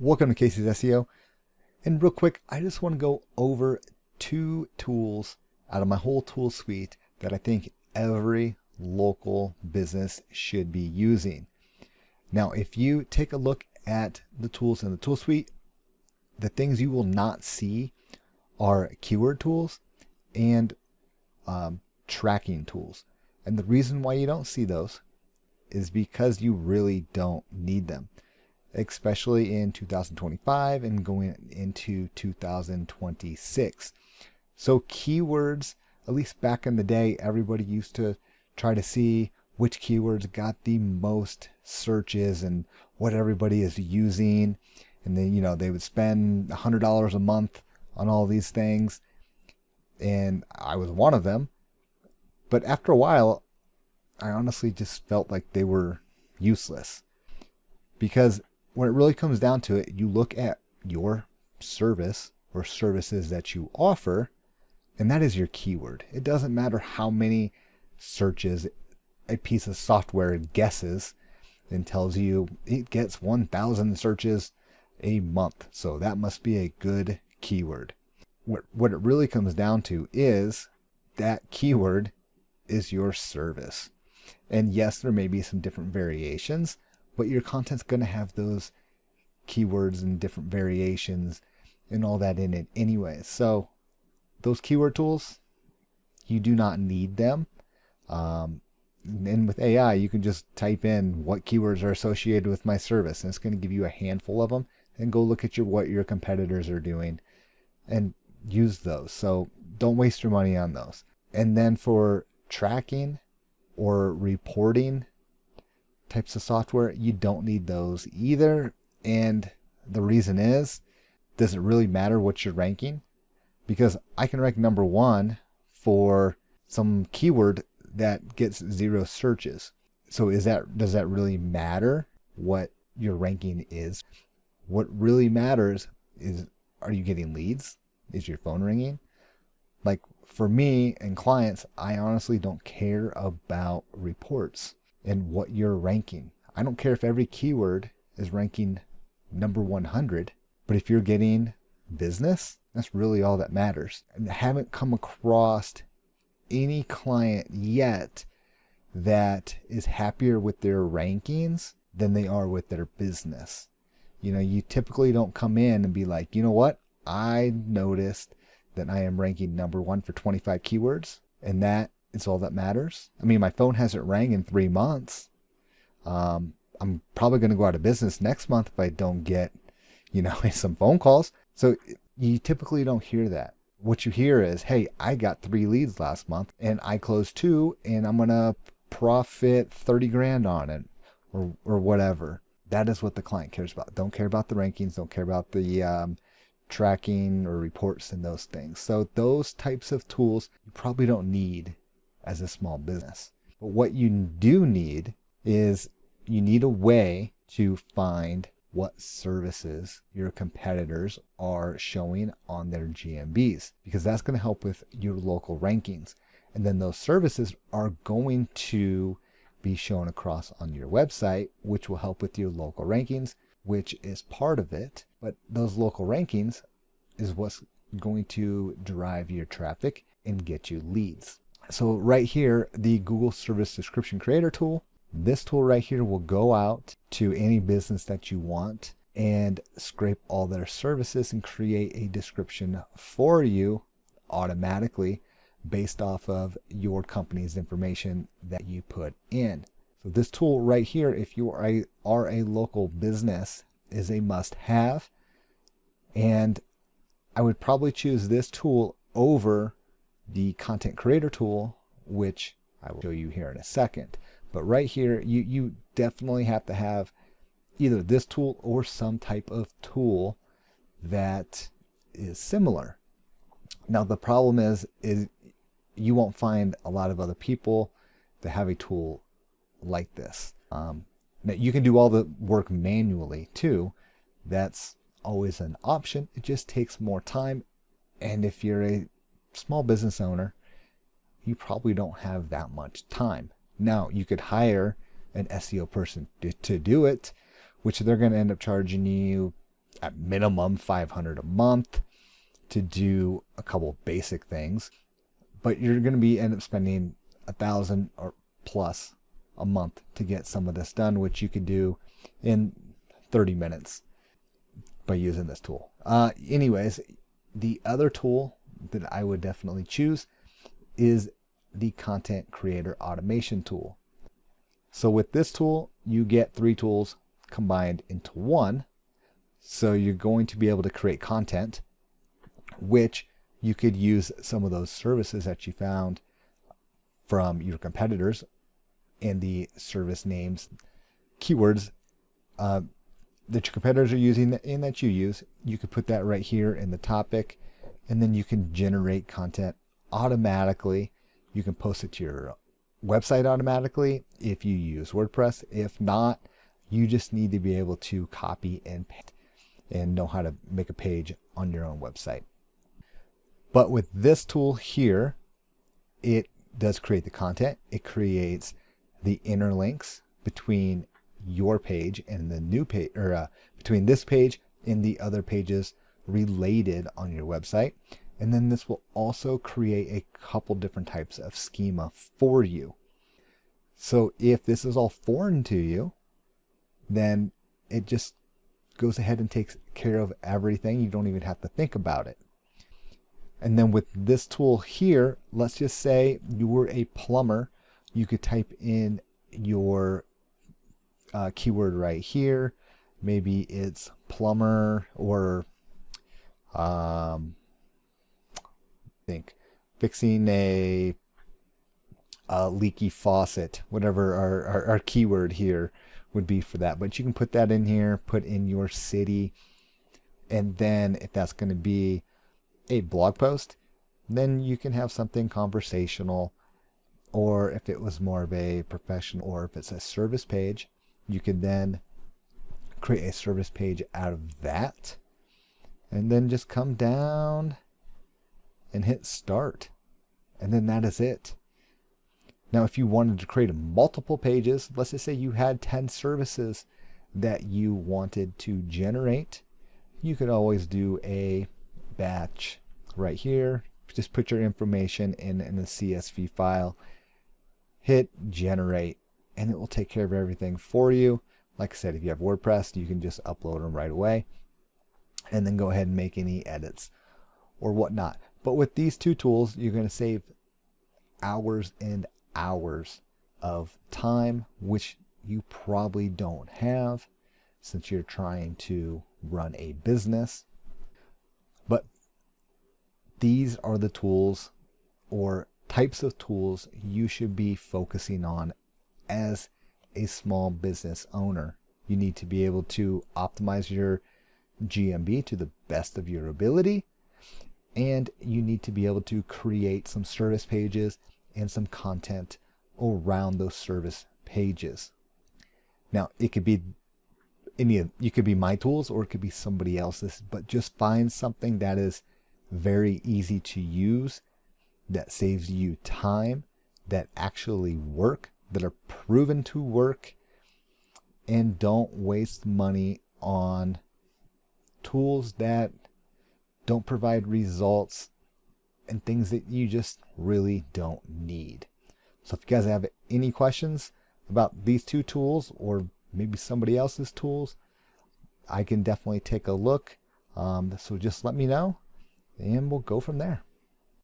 Welcome to Casey's SEO. And real quick, I just want to go over 2 tools out of my whole tool suite that I think every local business should be using. Now, if you take a look at the tools in the tool suite, the things you will not see are keyword tools and tracking tools. And the reason why you don't see those is because you really don't need them, especially in 2025 and going into 2026. So keywords, at least back in the day, everybody used to try to see which keywords got the most searches and what everybody is using. And then, they would spend $100 a month on all these things. And I was one of them. But after a while, I honestly just felt like they were useless. Because when it really comes down to it, you look at your service or services that you offer, and that is your keyword. It doesn't matter how many searches a piece of software guesses and tells you it gets 1,000 searches a month. So that must be a good keyword. What it really comes down to is that keyword is your service. And yes, there may be some different variations, but your content's going to have those keywords and different variations and all that in it anyway. So those keyword tools, you do not need them. And with AI, you can just type in what keywords are associated with my service, and it's going to give you a handful of them. And go look at what your competitors are doing and use those. So don't waste your money on those. And then for tracking or reporting types of software, you don't need those either. And the reason is, does it really matter what you're ranking? Because I can rank number 1 for some keyword that gets 0 searches. So does that really matter what your ranking is? What really matters is, are you getting leads? Is your phone ringing? Like for me and clients, I honestly don't care about reports and what you're ranking. I don't care if every keyword is ranking number 100, but if you're getting business, that's really all that matters. And I haven't come across any client yet that is happier with their rankings than they are with their business. You typically don't come in and be like, you know what? I noticed that I am ranking number 1 for 25 keywords, and that is all that matters. I mean, my phone hasn't rang in 3 months. I'm probably going to go out of business next month if I don't get, some phone calls. So you typically don't hear that. What you hear is, hey, I got 3 leads last month and I closed 2 and I'm going to profit 30 grand on it or whatever. That is what the client cares about. Don't care about the rankings. Don't care about the tracking or reports and those things. So those types of tools you probably don't need as a small business. But what you do need is you need a way to find what services your competitors are showing on their GMBs, because that's going to help with your local rankings. And then those services are going to be shown across on your website, which will help with your local rankings, which is part of it. But those local rankings is what's going to drive your traffic and get you leads. So right here, the Google Service Description Creator tool, this tool right here will go out to any business that you want and scrape all their services and create a description for you automatically based off of your company's information that you put in. So this tool right here, if you are a local business, is a must-have. And I would probably choose this tool over the Content Creator tool, which I will show you here in a second. But right here, you definitely have to have either this tool or some type of tool that is similar. Now the problem is you won't find a lot of other people that have a tool like this. Now you can do all the work manually too. That's always an option. It just takes more time. And if you're a small business owner, you probably don't have that much time. Now you could hire an SEO person to do it, which they're going to end up charging you at minimum $500 a month to do a couple basic things, but you're going to be end up spending $1,000 or plus a month to get some of this done, which you could do in 30 minutes by using this tool. Anyways, the other tool that I would definitely choose is the content creator automation tool. So with this tool, you get 3 tools combined into one. So you're going to be able to create content, which you could use some of those services that you found from your competitors and the service names, keywords that your competitors are using and that you use. You could put that right here in the topic, and then you can generate content automatically. You can post it to your website automatically if you use WordPress. If not, you just need to be able to copy and paste and know how to make a page on your own website. But with this tool here, it does create the content. It creates the interlinks between your page and the new page, or between this page and the other pages related on your website. And then this will also create a couple different types of schema for you. So if this is all foreign to you, then it just goes ahead and takes care of everything. You don't even have to think about it. And then with this tool here, let's just say you were a plumber. You could type in your keyword right here. Maybe it's plumber, or think fixing a leaky faucet, whatever our keyword here would be for that. But you can put that in here, put in your city, and then if that's going to be a blog post, then you can have something conversational. Or if it was more of a professional, or if it's a service page, you could then create a service page out of that, and then just come down and hit start, and then that is it. Now if you wanted to create multiple pages, let's just say you had 10 services that you wanted to generate, you could always do a batch right here. Just put your information in a CSV file, hit generate, and it will take care of everything for you. Like I said, if you have WordPress, you can just upload them right away and then go ahead and make any edits or whatnot. But with these 2 tools, you're going to save hours and hours of time, which you probably don't have since you're trying to run a business. But these are the tools or types of tools you should be focusing on as a small business owner. You need to be able to optimize your GMB to the best of your ability, and you need to be able to create some service pages and some content around those service pages. Now it could be you could be my tools, or it could be somebody else's, but just find something that is very easy to use, that saves you time, that actually work, that are proven to work, and don't waste money on tools that don't provide results and things that you just really don't need. So if you guys have any questions about these 2 tools, or maybe somebody else's tools, I can definitely take a look. So just let me know and we'll go from there.